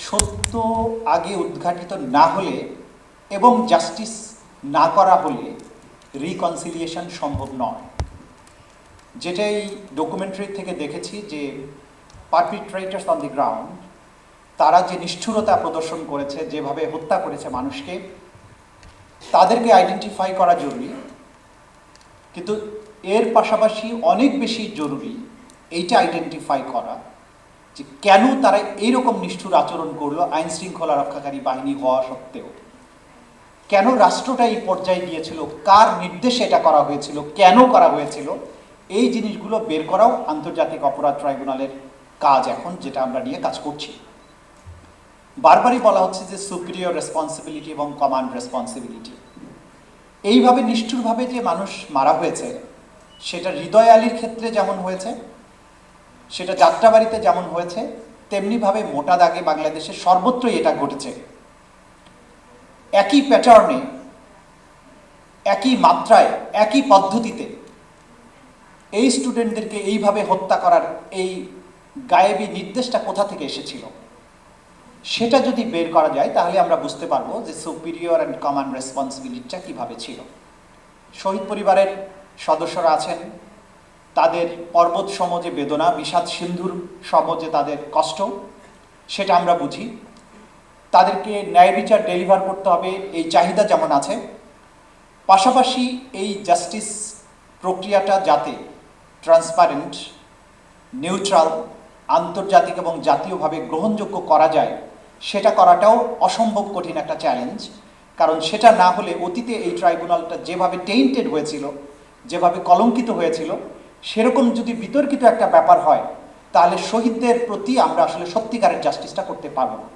সত্য আগে উদ্ঘাটিত না হলে এবং জাস্টিস না করা হলে রিকনসিলিয়েশন সম্ভব নয়। যেটা এই ডকুমেন্টারি থেকে দেখেছি যে পারপিট্রেটার্স অন দি গ্রাউন্ড তারা যে নিষ্ঠুরতা প্রদর্শন করেছে, যেভাবে হত্যা করেছে মানুষকে, তাদেরকে আইডেন্টিফাই করা জরুরি, কিন্তু এর পাশাপাশি অনেক বেশি জরুরি এইটা আইডেন্টিফাই করা যে কেন তারা এইরকম নিষ্ঠুর আচরণ করলো আইন শৃঙ্খলা রক্ষাকারী বাহিনী হওয়া সত্ত্বেও। কেন রাষ্ট্রটা এই পর্যায়ে গিয়েছিল, কার নির্দেশে এটা করা হয়েছিল, কেন করা হয়েছিল, এই জিনিসগুলো বের করাও আন্তর্জাতিক অপরাধ ট্রাইব্যুনালের কাজ এখন, যেটা আমরা নিয়ে কাজ করছি। বারবারই বলা হচ্ছে যে সুপিরিয়র রেসপন্সিবিলিটি এবং কমান্ড রেসপন্সিবিলিটি। এইভাবে নিষ্ঠুরভাবে যে মানুষ মারা হয়েছে সেটা হৃদয় আলীর ক্ষেত্রে যেমন হয়েছে, সেটা যাত্রাবাড়িতে যেমন হয়েছে, তেমনিভাবে মোটা দাগে বাংলাদেশের সর্বত্রই এটা ঘটেছে। একই প্যাটার্নে, একই মাত্রায়, একই পদ্ধতিতে এই স্টুডেন্টদেরকে এইভাবে হত্যা করার এই গায়েবী নির্দেশটা কোথা থেকে এসেছিল সেটা যদি বের করা যায় তাহলে আমরা বুঝতে পারবো যে সুপিরিয়র অ্যান্ড কমান্ড রেসপন্সিবিলিটিটা কীভাবে ছিল। শহীদ পরিবারের সদস্যরা আছেন, তাদের পর্বত সম যে বেদনা, বিষাদ সিন্ধুর সম যে তাদের কষ্ট, সেটা আমরা বুঝি। তাদেরকে ন্যায় বিচার ডেলিভার করতে হবে এই চাহিদা যেমন আছে, পাশাপাশি এই জাস্টিস প্রক্রিয়াটা যাতে ট্রান্সপারেন্ট, নিউট্রাল, আন্তর্জাতিক এবং জাতীয়ভাবে গ্রহণযোগ্য করা যায় সেটা করাটাও অসম্ভব কঠিন একটা চ্যালেঞ্জ। কারণ সেটা না হলে অতীতে এই ট্রাইব্যুনালটা যেভাবে টেইন্টেড হয়েছিল, যেভাবে কলঙ্কিত হয়েছিল, সেরকম যদি বিতর্কিত একটা ব্যাপার হয় তাহলে শহীদদের প্রতি আমরা আসলে সত্যিকারের জাস্টিসটা করতে পারব না।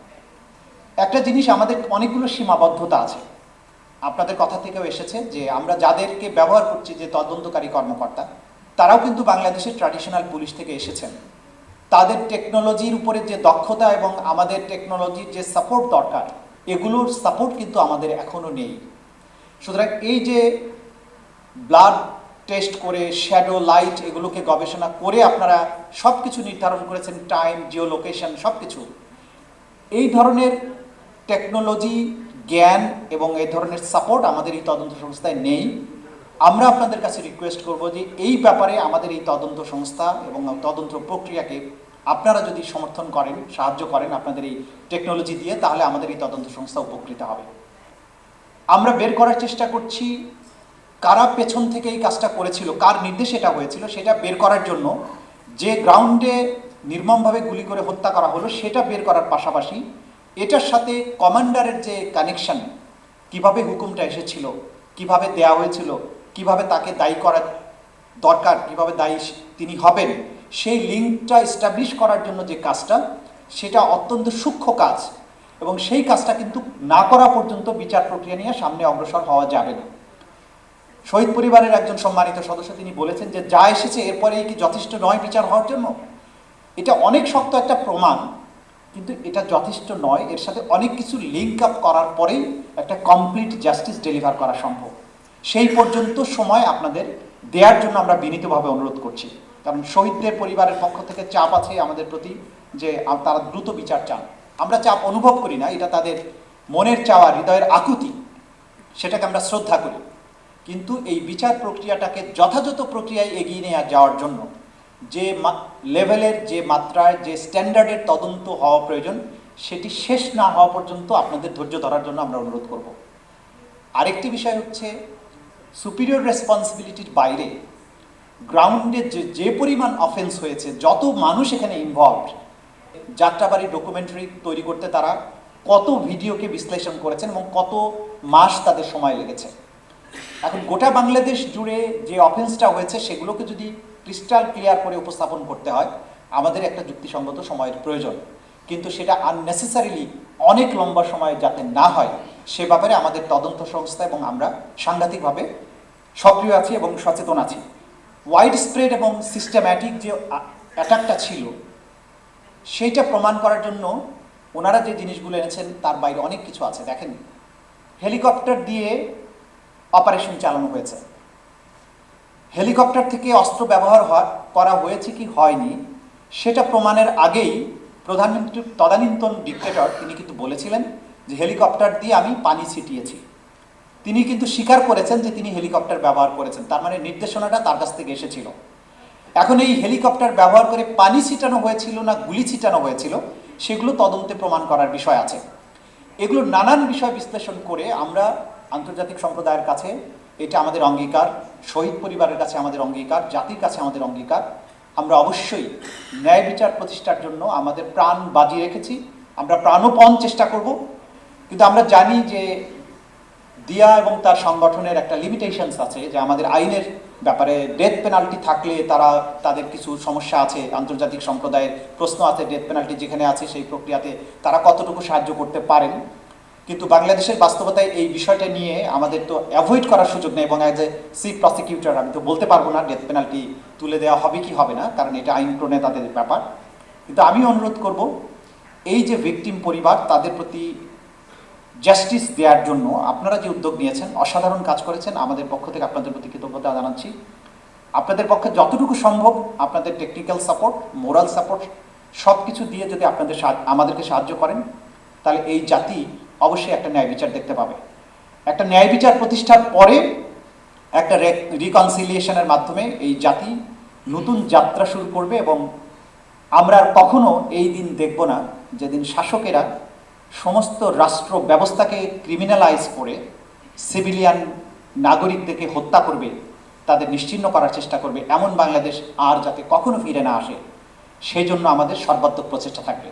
একটা জিনিস, আমাদের অনেকগুলো সীমাবদ্ধতা আছে। আপনাদের কথা থেকেও এসেছে যে আমরা যাদেরকে ব্যবহার করছি যে তদন্তকারী কর্মকর্তা, তারাও কিন্তু বাংলাদেশের ট্র্যাডিশনাল পুলিশ থেকে এসেছেন। তাদের টেকনোলজির উপরে যে দক্ষতা এবং আমাদের টেকনোলজির যে সাপোর্ট দরকার, এগুলোর সাপোর্ট কিন্তু আমাদের এখনও নেই। সুতরাং এই যে ব্লাড টেস্ট করে, শ্যাডো লাইট, এগুলোকে গবেষণা করে আপনারা সব কিছু নির্ধারণ করেছেন, টাইম, জিও লোকেশন, সব কিছু, এই ধরনের টেকনোলজি, জ্ঞান এবং এই ধরনের সাপোর্ট আমাদের এই তদন্ত সংস্থায় নেই। আমরা আপনাদের কাছে রিকোয়েস্ট করব যে এই ব্যাপারে আমাদের এই তদন্ত সংস্থা এবং তদন্ত প্রক্রিয়াকে আপনারা যদি সমর্থন করেন, সাহায্য করেন আপনাদের এই টেকনোলজি দিয়ে, তাহলে আমাদের এই তদন্ত সংস্থা উপকৃত হবে। আমরা বের করার চেষ্টা করছি কারা পেছন থেকে এই কাজটা করেছিল, কার নির্দেশে এটা হয়েছিল, সেটা বের করার জন্য যে গ্রাউন্ডে নির্মমভাবে গুলি করে হত্যা করা হলো সেটা বের করার পাশাপাশি এটার সাথে কমান্ডারের যে কানেকশন, কিভাবে হুকুমটা এসেছিল, কিভাবে দেয়া হয়েছিল, কিভাবে তাকে দায়ী করা দরকার, কিভাবে দায়ী তিনি হবেন, সেই লিঙ্কটা এস্টাবলিশ করার জন্য যে কাজটা, সেটা অত্যন্ত সূক্ষ্ম কাজ এবং সেই কাজটা কিন্তু না করা পর্যন্ত বিচার প্রক্রিয়া নিয়ে সামনে অগ্রসর হওয়া যাবে না। শহীদ পরিবারের একজন সম্মানিত সদস্য তিনি বলেছেন যে যা এসেছে এরপরেই কি যথেষ্ট নয় বিচার হওয়ার জন্য? এটা অনেক শক্ত একটা প্রমাণ, কিন্তু এটা যথেষ্ট নয়। এর সাথে অনেক কিছু লিঙ্ক আপ করার পরেই একটা কমপ্লিট জাস্টিস ডেলিভার করা সম্ভব। সেই পর্যন্ত সময় আপনাদের দেওয়ার জন্য আমরা বিনীতভাবে অনুরোধ করছি। কারণ শহীদদের পরিবারের পক্ষ থেকে চাপ আছে আমাদের প্রতি যে তারা দ্রুত বিচার চান। আমরা চাপ অনুভব করি না, এটা তাদের মনের চাওয়া, হৃদয়ের আকুতি, সেটাকে আমরা শ্রদ্ধা করি। কিন্তু এই বিচার প্রক্রিয়াটাকে যথাযথ প্রক্রিয়ায় এগিয়ে নিয়ে যাওয়ার জন্য যে লেভেলের, যে মাত্রায়, যে স্ট্যান্ডার্ডের তদন্ত হওয়া প্রয়োজন, সেটি শেষ না হওয়া পর্যন্ত আপনাদের ধৈর্য ধরার জন্য আমরা অনুরোধ করব। আরেকটি বিষয় হচ্ছে, সুপিরিয়র রেসপন্সিবিলিটির বাইরে গ্রাউন্ডে যে পরিমাণ অফেন্স হয়েছে, যত মানুষ এখানে ইনভলভড, যাত্রাবাড়ি ডকুমেন্টারি তৈরি করতে তারা কত ভিডিওকে বিশ্লেষণ করেছেন এবং কত মাস তাদের সময় লেগেছে। এখন গোটা বাংলাদেশ জুড়ে যে অফেন্সটা হয়েছে সেগুলোকে যদি ক্রিস্টাল ক্লিয়ার করে উপস্থাপন করতে হয়, আমাদের একটা যুক্তিসঙ্গত সময়ের প্রয়োজন। কিন্তু সেটা আননেসেসারিলি অনেক লম্বা সময় যাতে না হয়, সে ব্যাপারে আমাদের তদন্ত সংস্থা এবং আমরা সাংঘাতিকভাবে সক্রিয় আছি এবং সচেতন আছি। ওয়াইড স্প্রেড এবং সিস্টেম্যাটিক যে অ্যাটাকটা ছিল, সেইটা প্রমাণ করার জন্য ওনারা যে জিনিসগুলো এনেছেন তার বাইরে অনেক কিছু আছে। দেখেন, হেলিকপ্টার দিয়ে অপারেশন চালানো হয়েছে, হেলিকপ্টার থেকে অস্ত্র ব্যবহার করা হয়েছে কি হয়নি সেটা প্রমাণের আগেই প্রধানমন্ত্রী তদানীন্তন ডিক্টেটর তিনি কিন্তু বলেছিলেন যে হেলিকপ্টার দিয়ে আমি পানি ছিটিয়েছি। তিনি কিন্তু স্বীকার করেছেন যে তিনি হেলিকপ্টার ব্যবহার করেছেন, তার মানে নির্দেশনাটা তার কাছ থেকে এসেছিল। এখন এই হেলিকপ্টার ব্যবহার করে পানি ছিটানো হয়েছিল না গুলি ছিটানো হয়েছিল সেগুলো তদন্তে প্রমাণ করার বিষয় আছে। এগুলো নানান বিষয় বিশ্লেষণ করে আমরা আন্তর্জাতিক সম্প্রদায়ের কাছে এটা আমাদের অঙ্গীকার, শহীদ পরিবারের কাছে আমাদের অঙ্গীকার, জাতির কাছে আমাদের অঙ্গীকার, আমরা অবশ্যই ন্যায় বিচার প্রতিষ্ঠার জন্য আমাদের প্রাণ বাজি রেখেছি, আমরা প্রাণপণ চেষ্টা করব। কিন্তু আমরা জানি যে দিয়া এবং তার সংগঠনের একটা লিমিটেশনস আছে, যে আমাদের আইনের ব্যাপারে ডেথ পেনাল্টি থাকলে তাদের কিছু সমস্যা আছে, আন্তর্জাতিক সম্প্রদায়ের প্রশ্ন আছে ডেথ পেনাল্টি যেখানে আছে সেই প্রক্রিয়াতে তারা কতটুকু সাহায্য করতে পারেন। কিন্তু বাংলাদেশের বাস্তবতায় এই বিষয়টা নিয়ে আমাদের তো অ্যাভয়েড করার সুযোগ নেই, এবং অ্যাজ এ চিফ প্রসিকিউটর আমি তো বলতে পারবো না ডেথ পেনাল্টি তুলে দেওয়া হবে কি হবে না, কারণ এটা আইন প্রণেতাদের ব্যাপার। কিন্তু আমি অনুরোধ করব এই যে ভিকটিম পরিবার তাদের প্রতি জাস্টিস দেওয়ার জন্য আপনারা যে উদ্যোগ নিয়েছেন, অসাধারণ কাজ করেছেন, আমাদের পক্ষ থেকে আপনাদের প্রতি কৃতজ্ঞতা জানাচ্ছি। আপনাদের পক্ষে যতটুকু সম্ভব আপনাদের টেকনিক্যাল সাপোর্ট, মোরাল সাপোর্ট সব কিছু দিয়ে যদি আমাদেরকে সাহায্য করেন, তাহলে এই জাতি অবশ্যই একটা ন্যায় বিচার দেখতে পাবে। একটা ন্যায় বিচার প্রতিষ্ঠার পরে একটা রিকনসিলিয়েশনের মাধ্যমে এই জাতি নতুন যাত্রা শুরু করবে, এবং আমরা আর কখনো এই দিন দেখব না যেদিন শাসকেরা সমস্ত রাষ্ট্র ব্যবস্থাকে ক্রিমিনালাইজ করে সিভিলিয়ান নাগরিকদেরকে হত্যা করবে, তাদের নিশ্চিহ্ন করার চেষ্টা করবে। এমন বাংলাদেশ আর যাতে কখনো ফিরে না আসে, সেই জন্য আমাদের সর্বাত্মক প্রচেষ্টা থাকবে।